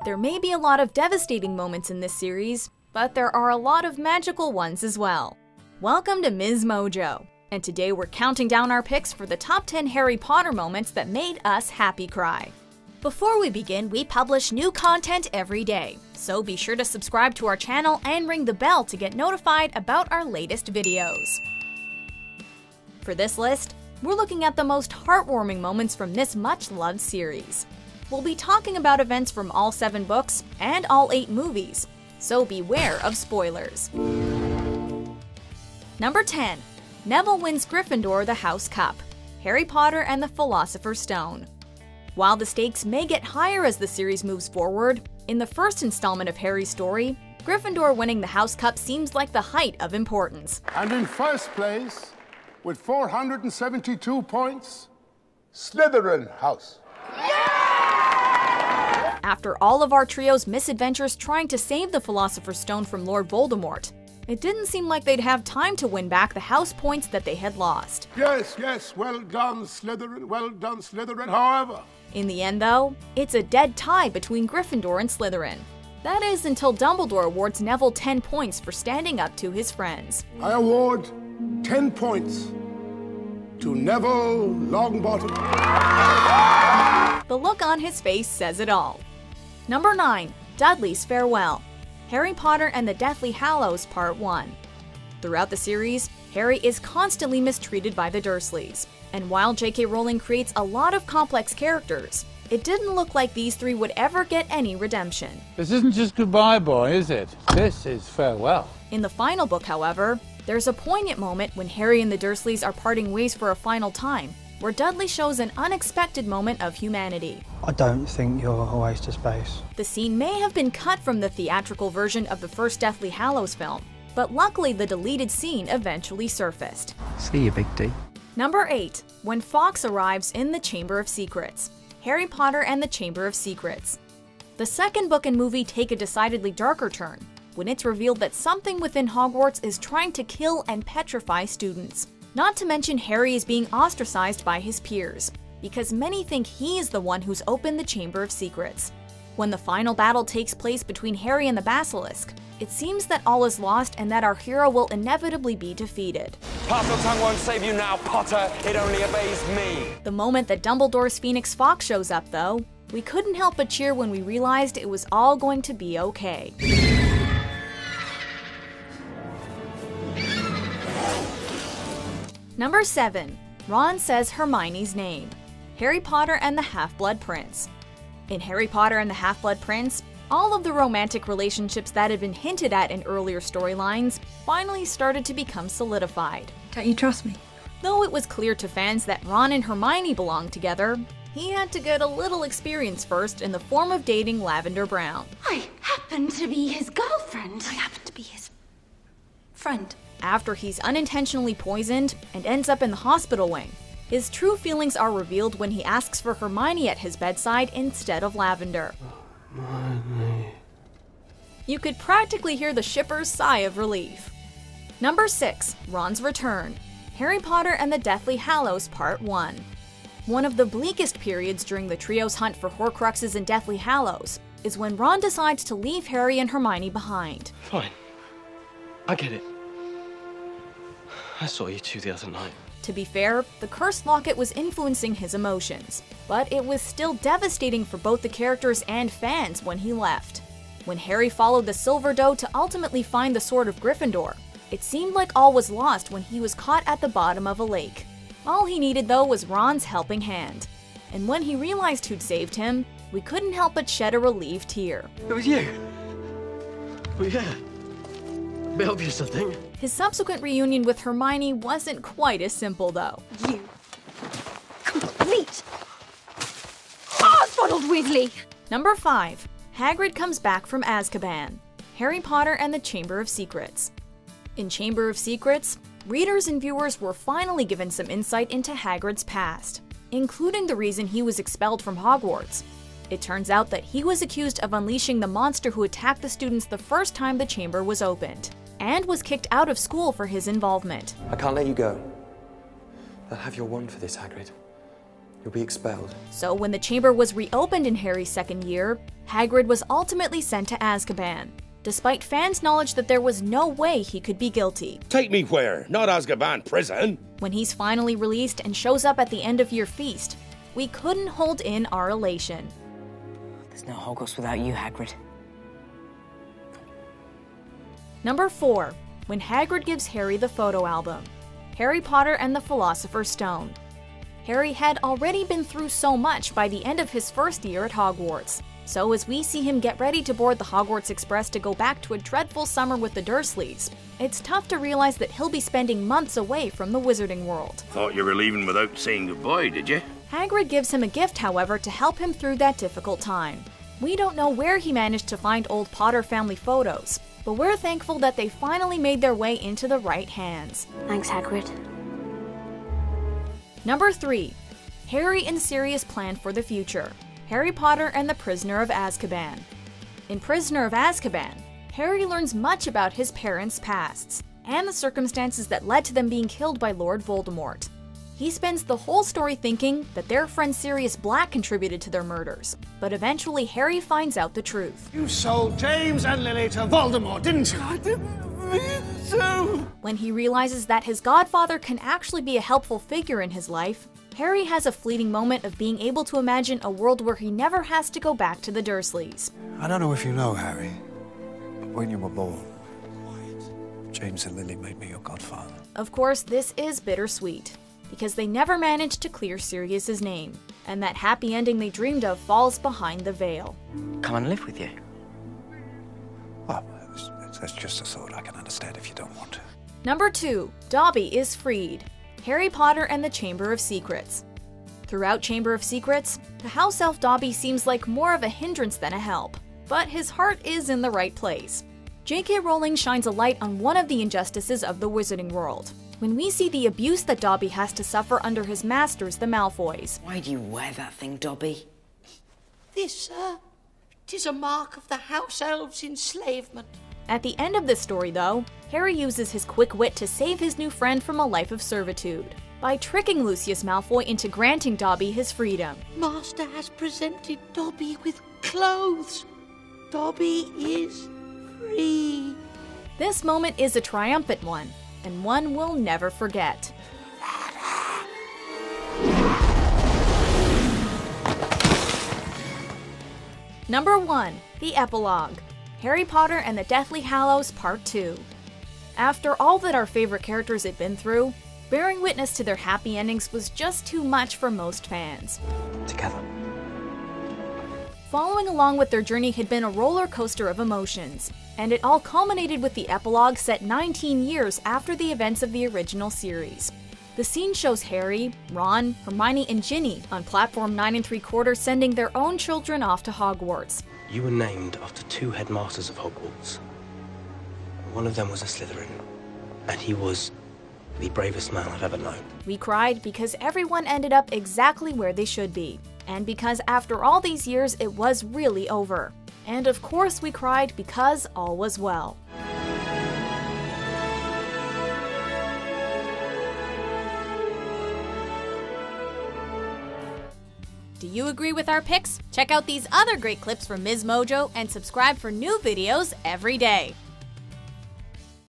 There may be a lot of devastating moments in this series, but there are a lot of magical ones as well. Welcome to MsMojo, and today we're counting down our picks for the top 10 Harry Potter moments that made us happy cry. Before we begin, we publish new content every day, so be sure to subscribe to our channel and ring the bell to get notified about our latest videos. For this list, we're looking at the most heartwarming moments from this much-loved series. We'll be talking about events from all 7 books and all 8 movies, so beware of spoilers. Number 10. Neville wins Gryffindor the House Cup, Harry Potter and the Philosopher's Stone. While the stakes may get higher as the series moves forward, in the first installment of Harry's story, Gryffindor winning the House Cup seems like the height of importance. And in first place, with 472 points, Slytherin House. After all of our trio's misadventures trying to save the Philosopher's Stone from Lord Voldemort, it didn't seem like they'd have time to win back the house points that they had lost. Yes, well done, Slytherin, however. In the end, though, it's a dead tie between Gryffindor and Slytherin. That is until Dumbledore awards Neville 10 points for standing up to his friends. I award 10 points to Neville Longbottom. The look on his face says it all. Number 9. Dudley's Farewell, Harry Potter and the Deathly Hallows Part 1. Throughout the series, Harry is constantly mistreated by the Dursleys, and while J.K. Rowling creates a lot of complex characters, it didn't look like these 3 would ever get any redemption. This isn't just goodbye, boy, is it? This is farewell. In the final book, however, there's a poignant moment when Harry and the Dursleys are parting ways for a final time, where Dudley shows an unexpected moment of humanity. I don't think you're a waste of space. The scene may have been cut from the theatrical version of the first Deathly Hallows film, but luckily the deleted scene eventually surfaced. See you, Big D. Number 8. When Fawkes Arrives in the Chamber of Secrets, Harry Potter and the Chamber of Secrets. The second book and movie take a decidedly darker turn, when it's revealed that something within Hogwarts is trying to kill and petrify students. Not to mention Harry is being ostracized by his peers, because many think he is the one who's opened the Chamber of Secrets. When the final battle takes place between Harry and the Basilisk, it seems that all is lost and that our hero will inevitably be defeated. Parseltongue won't save you now, Potter. It only obeys me. The moment that Dumbledore's Phoenix Fawkes shows up, though, we couldn't help but cheer when we realized it was all going to be okay. Number 7. Ron says Hermione's name, Harry Potter and the Half-Blood Prince. In Harry Potter and the Half-Blood Prince, all of the romantic relationships that had been hinted at in earlier storylines finally started to become solidified. Don't you trust me? Though it was clear to fans that Ron and Hermione belonged together, he had to get a little experience first in the form of dating Lavender Brown. I happen to be his girlfriend. I happen to be his friend. After he's unintentionally poisoned and ends up in the hospital wing, his true feelings are revealed when he asks for Hermione at his bedside instead of Lavender. You could practically hear the shippers' sigh of relief. Number 6. Ron's Return, Harry Potter and the Deathly Hallows Part 1. One of the bleakest periods during the trio's hunt for Horcruxes in Deathly Hallows is when Ron decides to leave Harry and Hermione behind. Fine. I get it. I saw you two the other night. To be fair, the cursed locket was influencing his emotions, but it was still devastating for both the characters and fans when he left. When Harry followed the Silver Doe to ultimately find the Sword of Gryffindor, it seemed like all was lost when he was caught at the bottom of a lake. All he needed, though, was Ron's helping hand. And when he realized who'd saved him, we couldn't help but shed a relieved tear. It was you. Well, yeah. A bit obvious, I think. His subsequent reunion with Hermione wasn't quite as simple, though. You complete Ronald Weasley. Number 5. Hagrid comes back from Azkaban, Harry Potter and the Chamber of Secrets. In Chamber of Secrets, readers and viewers were finally given some insight into Hagrid's past, including the reason he was expelled from Hogwarts. It turns out that he was accused of unleashing the monster who attacked the students the first time the chamber was opened, and was kicked out of school for his involvement. I can't let you go. They'll have your wand for this, Hagrid. You'll be expelled. So when the chamber was reopened in Harry's second year, Hagrid was ultimately sent to Azkaban, despite fans' knowledge that there was no way he could be guilty. Take me where? Not Azkaban prison. When he's finally released and shows up at the end-of-year feast, we couldn't hold in our elation. There's no Hogwarts without you, Hagrid. Number 4. When Hagrid gives Harry the photo album. Harry Potter and the Philosopher's Stone. Harry had already been through so much by the end of his first year at Hogwarts. So as we see him get ready to board the Hogwarts Express to go back to a dreadful summer with the Dursleys, it's tough to realize that he'll be spending months away from the wizarding world. Thought you were leaving without saying goodbye, did you? Hagrid gives him a gift, however, to help him through that difficult time. We don't know where he managed to find old Potter family photos, but we're thankful that they finally made their way into the right hands. Thanks, Hagrid. Number 3. Harry and Sirius plan for the future. Harry Potter and the Prisoner of Azkaban. In Prisoner of Azkaban, Harry learns much about his parents' pasts, and the circumstances that led to them being killed by Lord Voldemort. He spends the whole story thinking that their friend Sirius Black contributed to their murders, but eventually Harry finds out the truth. You sold James and Lily to Voldemort, didn't you? I didn't mean to! When he realizes that his godfather can actually be a helpful figure in his life, Harry has a fleeting moment of being able to imagine a world where he never has to go back to the Dursleys. I don't know if you know, Harry, but when you were born, James and Lily made me your godfather. Of course, this is bittersweet, because they never managed to clear Sirius's name, and that happy ending they dreamed of falls behind the veil. Come and live with you. Well, that's just a thought I can understand if you don't want to. Number 2. Dobby Is Freed. Harry Potter and the Chamber of Secrets. Throughout Chamber of Secrets, the house elf Dobby seems like more of a hindrance than a help, but his heart is in the right place. J.K. Rowling shines a light on one of the injustices of the wizarding world, when we see the abuse that Dobby has to suffer under his masters, the Malfoys. Why do you wear that thing, Dobby? This, sir, 'tis a mark of the house elves' enslavement. At the end of this story, though, Harry uses his quick wit to save his new friend from a life of servitude, by tricking Lucius Malfoy into granting Dobby his freedom. Master has presented Dobby with clothes. Dobby is free. This moment is a triumphant one, and one we'll never forget. Number 1. The Epilogue. Harry Potter and the Deathly Hallows Part 2. After all that our favorite characters had been through, bearing witness to their happy endings was just too much for most fans. Together. Following along with their journey had been a roller coaster of emotions, and it all culminated with the epilogue set 19 years after the events of the original series. The scene shows Harry, Ron, Hermione, and Ginny on platform 9 3/4 sending their own children off to Hogwarts. You were named after 2 headmasters of Hogwarts. One of them was a Slytherin, and he was the bravest man I've ever known. We cried because everyone ended up exactly where they should be, and because after all these years it was really over. And of course we cried because all was well. Do you agree with our picks? Check out these other great clips from MsMojo and subscribe for new videos every day.